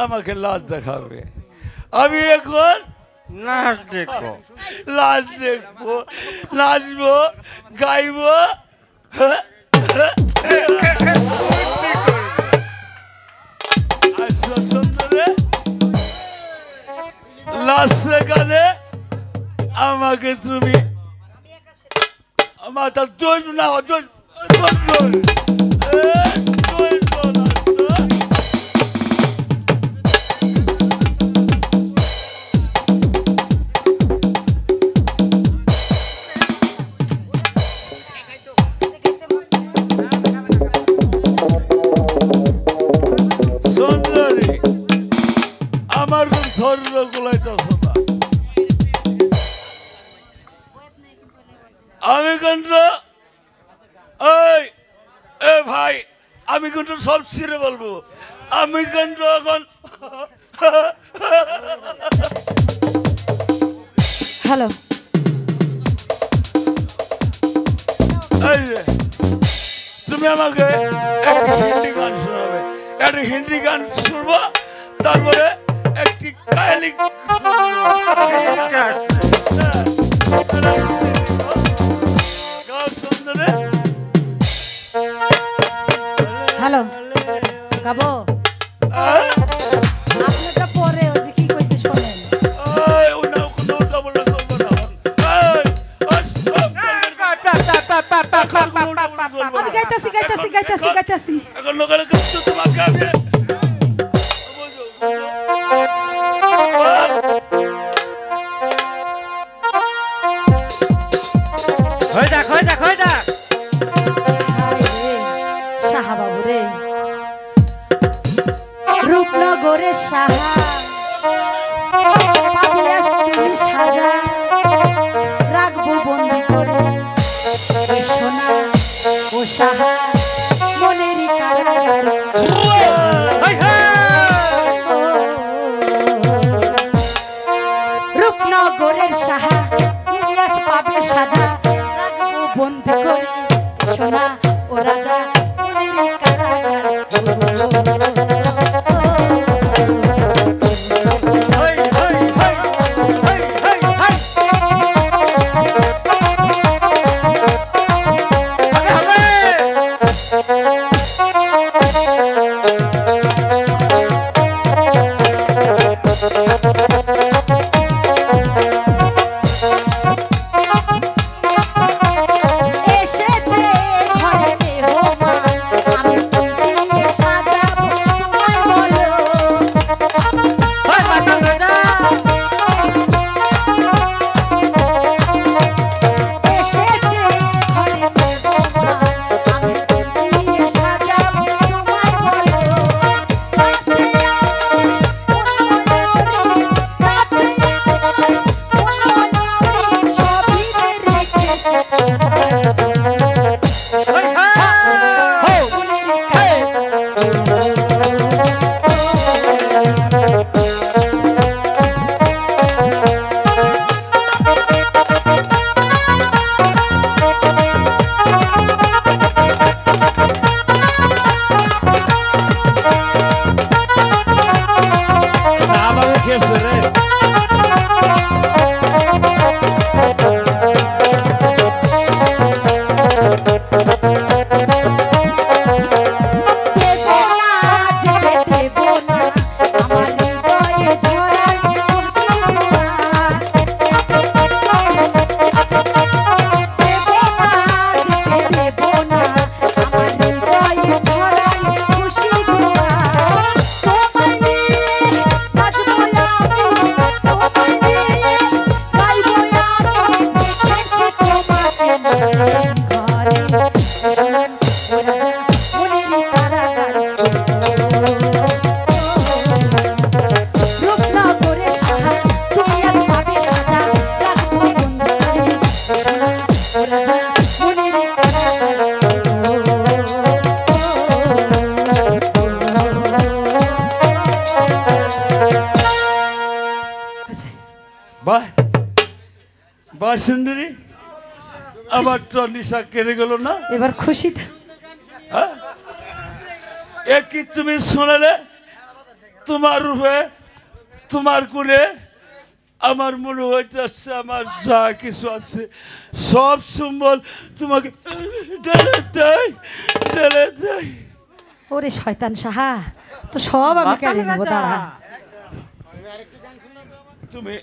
আমাকে লাশ দেখাবে আমি এখন নাচ দেখো লাশ দেখবো নাচবো গাইবো সুন্দরে লাশ গানে আমাকে তুমি আমার তার দোষ না দোষ আমি কিন্তু ভাই আমি কিন্তু সব ছিঁড়ে বলবো আমি কিন্তু এখন হ্যালো তুমি আমাকে একটা হিন্দি গান শোনাবে একটা হিন্দি গান শুনবো তারপরে একটি কায়ালি হ্যালো গাবো আপনারটা পরে ওই কি কইছিস শোনেন আমি গাইতাছি গাইতাছি গাইতাছি গাইতাছি এখন লোকের কাছে তোমাকে আমি হয়ে যাক হয়ে যাক হয়ে যাক সাহা বাবু রে রূপনগরে সাহা পাপিয়াস তুমি সাজা রাখবো বন্দি করে সোনা ও সাহা মনেরই কারাগারে রূপনগরের সাহা ইলিয়াস পাবে সাজা রাখবো বন্দি করে সোনা ও রাজা মনেরই কারাগারে বাহ বাহ সুন্দরী, আমার তো নিশা কেড়ে গেল না। এবার খুশি তো? হ্যাঁ? এ কি তুমি শোনালে? তোমার রূপে তোমার কোলে আমার মনে হইতেছে আমার যা কিছু আছে সব সম্বল তোমাকে ঢেলে দেয়। ওরে শয়তান সাহা, তো সব আমি কেড়ে নেবো, দাঁড়া। তুমি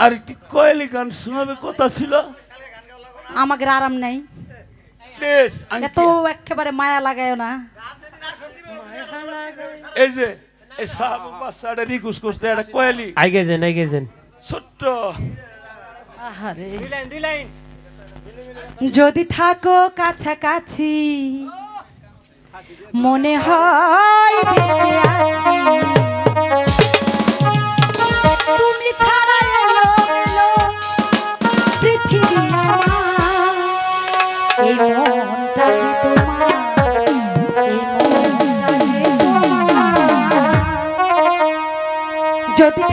আরেকটি কয়েলি গান শোনাবে কথা ছিল। আমাকে আরাম নাই, প্লিজ। এত একেবারে মায়া লাগায় না। এই যে এই সাহাব বাচ্চাটা রিকোয়েস্ট করছে একটা কয়েলি আগে যান ছোট্ট। আহারে, দুই লাইন যদি থাকো কাছাকাছি মনে হয় বেঁচে আছি, তুমি ছাড়া এলো পৃথিবী আমার, এই মনটা যে তোমার, এই মনটা যে তোমার। যদি